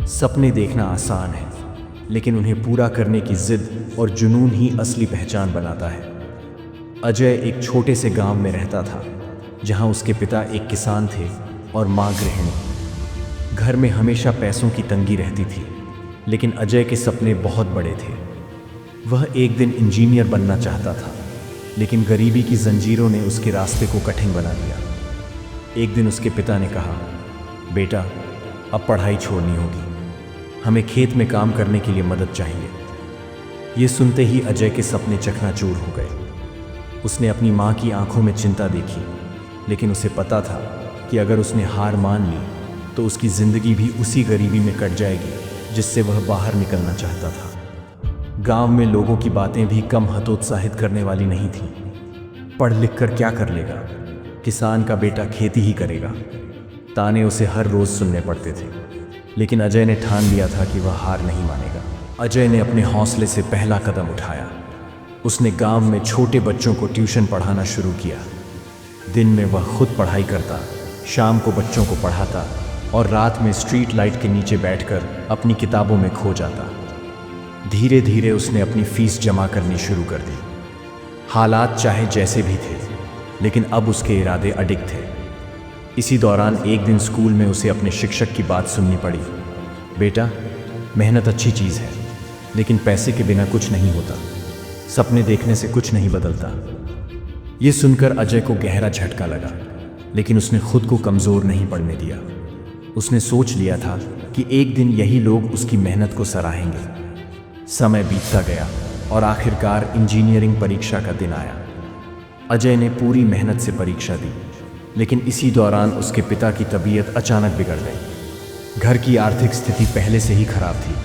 सपने देखना आसान है, लेकिन उन्हें पूरा करने की जिद और जुनून ही असली पहचान बनाता है। अजय एक छोटे से गांव में रहता था, जहां उसके पिता एक किसान थे और मां गृहिणी। घर में हमेशा पैसों की तंगी रहती थी, लेकिन अजय के सपने बहुत बड़े थे। वह एक दिन इंजीनियर बनना चाहता था, लेकिन गरीबी की जंजीरों ने उसके रास्ते को कठिन बना दिया। एक दिन उसके पिता ने कहा, बेटा, अब पढ़ाई छोड़नी होगी, हमें खेत में काम करने के लिए मदद चाहिए। ये सुनते ही अजय के सपने चकनाचूर हो गए। उसने अपनी माँ की आंखों में चिंता देखी, लेकिन उसे पता था कि अगर उसने हार मान ली तो उसकी ज़िंदगी भी उसी गरीबी में कट जाएगी जिससे वह बाहर निकलना चाहता था। गांव में लोगों की बातें भी कम हतोत्साहित करने वाली नहीं थीं। पढ़ लिख कर क्या कर लेगा, किसान का बेटा खेती ही करेगा, ताने उसे हर रोज़ सुनने पड़ते थे। लेकिन अजय ने ठान लिया था कि वह हार नहीं मानेगा। अजय ने अपने हौसले से पहला कदम उठाया। उसने गांव में छोटे बच्चों को ट्यूशन पढ़ाना शुरू किया। दिन में वह खुद पढ़ाई करता, शाम को बच्चों को पढ़ाता और रात में स्ट्रीट लाइट के नीचे बैठकर अपनी किताबों में खो जाता। धीरे धीरे उसने अपनी फीस जमा करनी शुरू कर दी। हालात चाहे जैसे भी थे, लेकिन अब उसके इरादे अडिग थे। इसी दौरान एक दिन स्कूल में उसे अपने शिक्षक की बात सुननी पड़ी। बेटा, मेहनत अच्छी चीज़ है, लेकिन पैसे के बिना कुछ नहीं होता। सपने देखने से कुछ नहीं बदलता। ये सुनकर अजय को गहरा झटका लगा, लेकिन उसने खुद को कमज़ोर नहीं पड़ने दिया। उसने सोच लिया था कि एक दिन यही लोग उसकी मेहनत को सराहेंगे। समय बीतता गया और आखिरकार इंजीनियरिंग परीक्षा का दिन आया। अजय ने पूरी मेहनत से परीक्षा दी, लेकिन इसी दौरान उसके पिता की तबीयत अचानक बिगड़ गई। घर की आर्थिक स्थिति पहले से ही खराब थी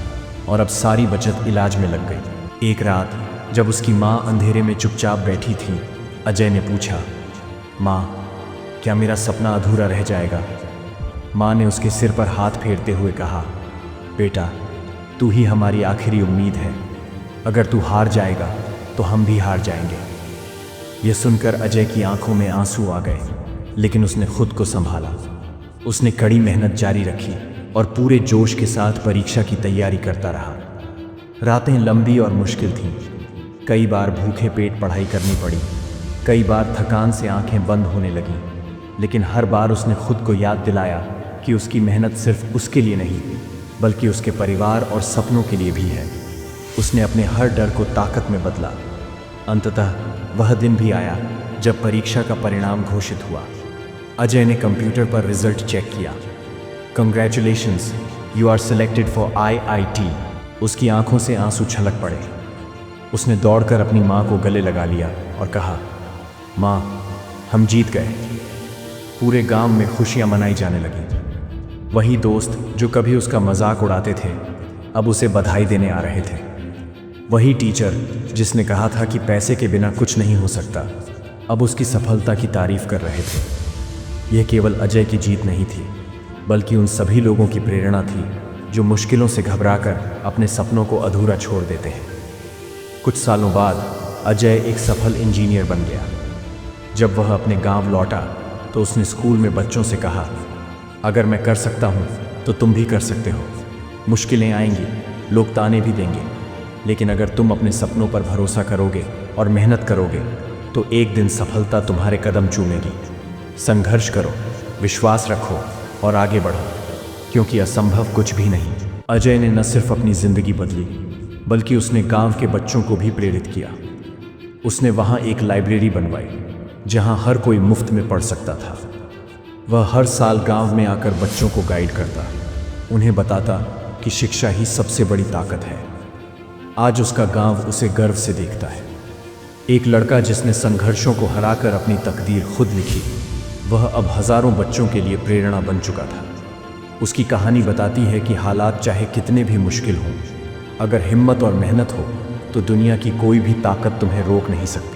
और अब सारी बचत इलाज में लग गई। एक रात जब उसकी माँ अंधेरे में चुपचाप बैठी थी, अजय ने पूछा, माँ, क्या मेरा सपना अधूरा रह जाएगा? माँ ने उसके सिर पर हाथ फेरते हुए कहा, बेटा, तू ही हमारी आखिरी उम्मीद है। अगर तू हार जाएगा तो हम भी हार जाएंगे। यह सुनकर अजय की आंखों में आंसू आ गए, लेकिन उसने खुद को संभाला। उसने कड़ी मेहनत जारी रखी और पूरे जोश के साथ परीक्षा की तैयारी करता रहा। रातें लंबी और मुश्किल थीं। कई बार भूखे पेट पढ़ाई करनी पड़ी, कई बार थकान से आंखें बंद होने लगीं, लेकिन हर बार उसने खुद को याद दिलाया कि उसकी मेहनत सिर्फ उसके लिए नहीं, बल्कि उसके परिवार और सपनों के लिए भी है। उसने अपने हर डर को ताकत में बदला। अंततः वह दिन भी आया जब परीक्षा का परिणाम घोषित हुआ। अजय ने कंप्यूटर पर रिजल्ट चेक किया। Congratulations, you are selected for IIT। उसकी आंखों से आंसू छलक पड़े। उसने दौड़कर अपनी माँ को गले लगा लिया और कहा, माँ, हम जीत गए। पूरे गांव में खुशियां मनाई जाने लगी। वही दोस्त जो कभी उसका मजाक उड़ाते थे, अब उसे बधाई देने आ रहे थे। वही टीचर जिसने कहा था कि पैसे के बिना कुछ नहीं हो सकता, अब उसकी सफलता की तारीफ कर रहे थे। यह केवल अजय की जीत नहीं थी, बल्कि उन सभी लोगों की प्रेरणा थी जो मुश्किलों से घबराकर अपने सपनों को अधूरा छोड़ देते हैं। कुछ सालों बाद अजय एक सफल इंजीनियर बन गया। जब वह अपने गांव लौटा तो उसने स्कूल में बच्चों से कहा, अगर मैं कर सकता हूं तो तुम भी कर सकते हो। मुश्किलें आएंगी, लोग ताने भी देंगे, लेकिन अगर तुम अपने सपनों पर भरोसा करोगे और मेहनत करोगे तो एक दिन सफलता तुम्हारे कदम चूमेगी। संघर्ष करो, विश्वास रखो और आगे बढ़ो, क्योंकि असंभव कुछ भी नहीं। अजय ने न सिर्फ अपनी ज़िंदगी बदली, बल्कि उसने गांव के बच्चों को भी प्रेरित किया। उसने वहां एक लाइब्रेरी बनवाई, जहां हर कोई मुफ्त में पढ़ सकता था। वह हर साल गांव में आकर बच्चों को गाइड करता, उन्हें बताता कि शिक्षा ही सबसे बड़ी ताकत है। आज उसका गांव उसे गर्व से देखता है। एक लड़का जिसने संघर्षों को हराकर अपनी तकदीर खुद लिखी, वह अब हजारों बच्चों के लिए प्रेरणा बन चुका था। उसकी कहानी बताती है कि हालात चाहे कितने भी मुश्किल हों, अगर हिम्मत और मेहनत हो तो दुनिया की कोई भी ताकत तुम्हें रोक नहीं सकती।